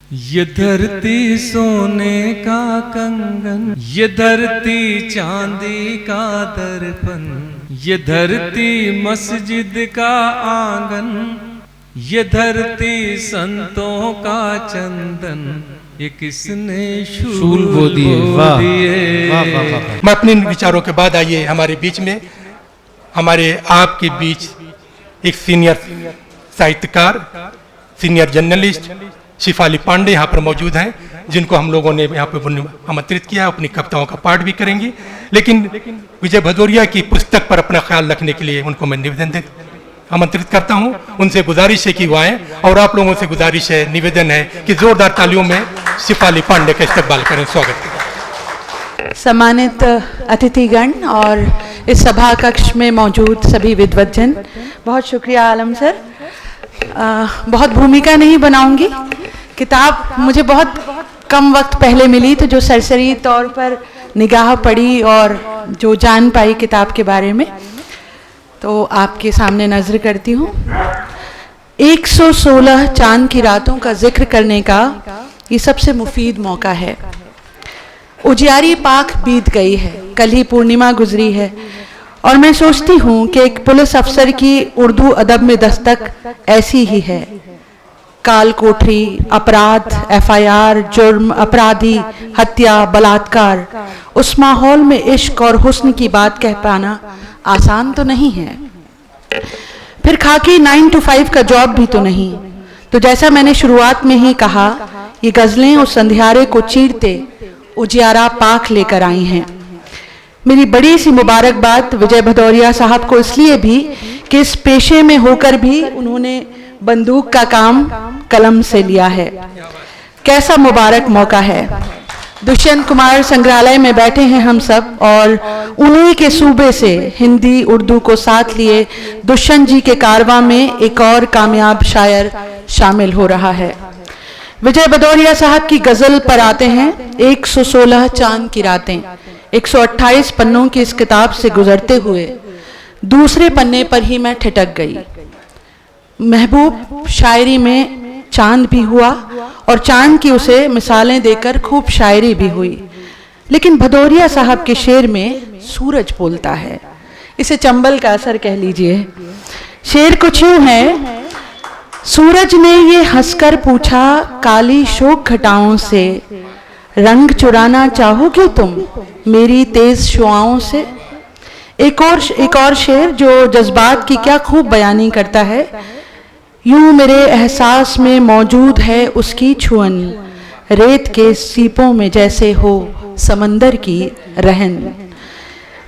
ये धरती सोने का कंगन, ये धरती चांदी का दर्पण, ये धरती मस्जिद का आंगन, ये धरती संतों का चंदन, ये किसने शूल बो दिए। मैं अपने विचारों के बाद आइए हमारे बीच में, हमारे आपके बीच एक सीनियर साहित्यकार, सीनियर जर्नलिस्ट शिफाली पांडे यहाँ पर मौजूद हैं, जिनको हम लोगों ने यहाँ पर आमंत्रित किया, अपनी कविताओं का पाठ भी करेंगी। लेकिन विजय भदौरिया की पुस्तक पर अपना ख्याल रखने के लिए उनको मैं निवेदन आमंत्रित करता हूँ। उनसे गुजारिश है कि वो आएँ, और आप लोगों से गुजारिश है, निवेदन है कि जोरदार तालियों में शिफाली पांडे का इस्तकबाल करें। स्वागत करें। सम्मानित अतिथिगण और इस सभा कक्ष में मौजूद सभी विद्वज्जन, बहुत शुक्रिया आलम सर। बहुत भूमिका नहीं बनाऊंगी, किताब मुझे बहुत कम वक्त पहले मिली, तो जो सरसरी तौर पर निगाह पड़ी और जो जान पाई किताब के बारे में, तो आपके सामने नजर करती हूँ। 116 चांद की रातों का जिक्र करने का ये सबसे मुफीद मौका है। उजियारी पाक बीत गई है, कल ही पूर्णिमा गुजरी है, और मैं सोचती हूँ कि एक पुलिस अफसर की उर्दू अदब में दस्तक ऐसी ही है। काल कोठरी, अपराध, FIR, जुर्म, अपराधी, हत्या, बलात्कार, उस माहौल में इश्क और हुस्न की बात कह पाना आसान तो नहीं है। फिर खाकी 9 to 5 का जॉब भी तो नहीं। तो जैसा मैंने शुरुआत में ही कहा, ये गजलें उस अंधियारे को चीरते उजियारा पाक लेकर आई हैं। मेरी बड़ी सी मुबारकबाद विजय भदौरिया साहब को इसलिए भी कि इस पेशे में होकर भी उन्होंने बंदूक का काम कलम से लिया है। कैसा मुबारक मौका है। दुष्यंत कुमार संग्रहालय में बैठे हैं हम सब, और उन्हीं के सूबे से हिंदी उर्दू को साथ लिए दुष्यंत जी के कारवां में एक और कामयाब शायर शामिल हो रहा है। विजय भदौरिया साहब की गजल पर आते हैं। 116 चांद की रातें, 128 पन्नों की इस किताब से गुजरते हुए दूसरे पन्ने पर ही मैं ठिठक गई। महबूब शायरी में चांद भी हुआ, और चांद की उसे मिसालें देकर खूब शायरी भी हुई, लेकिन भदौरिया साहब के शेर में सूरज बोलता है। इसे चंबल का असर कह लीजिए। शेर कुछ यूं है। सूरज ने ये हंसकर पूछा काली शोक घटाओं से, रंग चुराना चाहोगे तुम मेरी तेज शुआओं से। एक और शेर जो जज्बात की क्या खूब बयानी करता है। यूं मेरे एहसास में मौजूद है उसकी छुअन, रेत के सीपों में जैसे हो समंदर की रहन।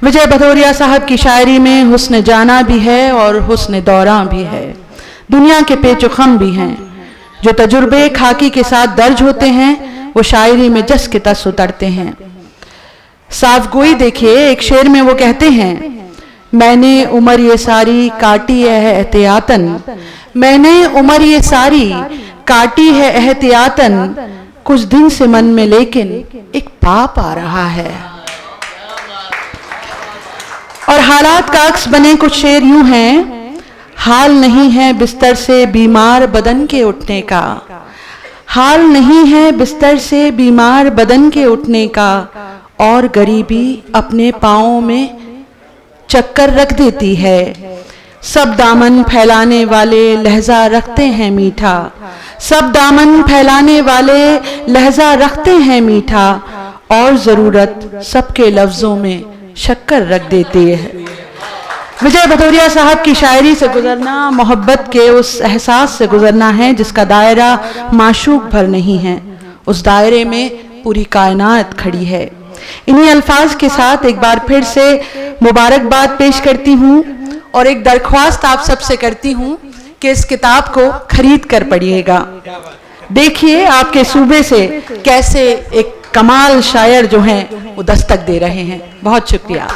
विजय भदौरिया साहब की शायरी में हुस्न जाना भी है और हुस्न दौरां भी है। दुनिया के पेचुखम भी हैं। जो तजुर्बे खाकी के साथ दर्ज होते हैं, वो शायरी में जस के तस उतरते हैं। साफ गोई देखिए, एक शेर में वो कहते हैं, मैंने उम्र ये सारी काटी है एहतियातन, मैंने उम्र ये सारी काटी है एहतियातन, कुछ दिन से मन में लेकिन एक पाप आ रहा है। और हालात का अक्स बने कुछ शेर यूं हैं। हाल नहीं है बिस्तर से बीमार बदन के उठने का, हाल नहीं है बिस्तर से बीमार बदन के उठने का, और गरीबी अपने पाँवों में चक्कर रख देती है। सब दामन फैलाने वाले लहजा रखते हैं मीठा, सब दामन फैलाने वाले लहजा रखते हैं मीठा, और ज़रूरत सबके लफ्ज़ों में शक्कर रख देती है। विजय भदौरिया साहब की शायरी से गुजरना मोहब्बत के उस एहसास से गुजरना है जिसका दायरा माशूक भर नहीं है, उस दायरे में पूरी कायनात खड़ी है। इन्हीं अल्फाज के साथ एक बार फिर से मुबारकबाद पेश करती हूँ, और एक दरख्वास्त आप सबसे करती हूँ कि इस किताब को खरीद कर पढ़िएगा। देखिए आपके सूबे से कैसे एक कमाल शायर जो हैं वो दस्तक दे रहे हैं। बहुत शुक्रिया।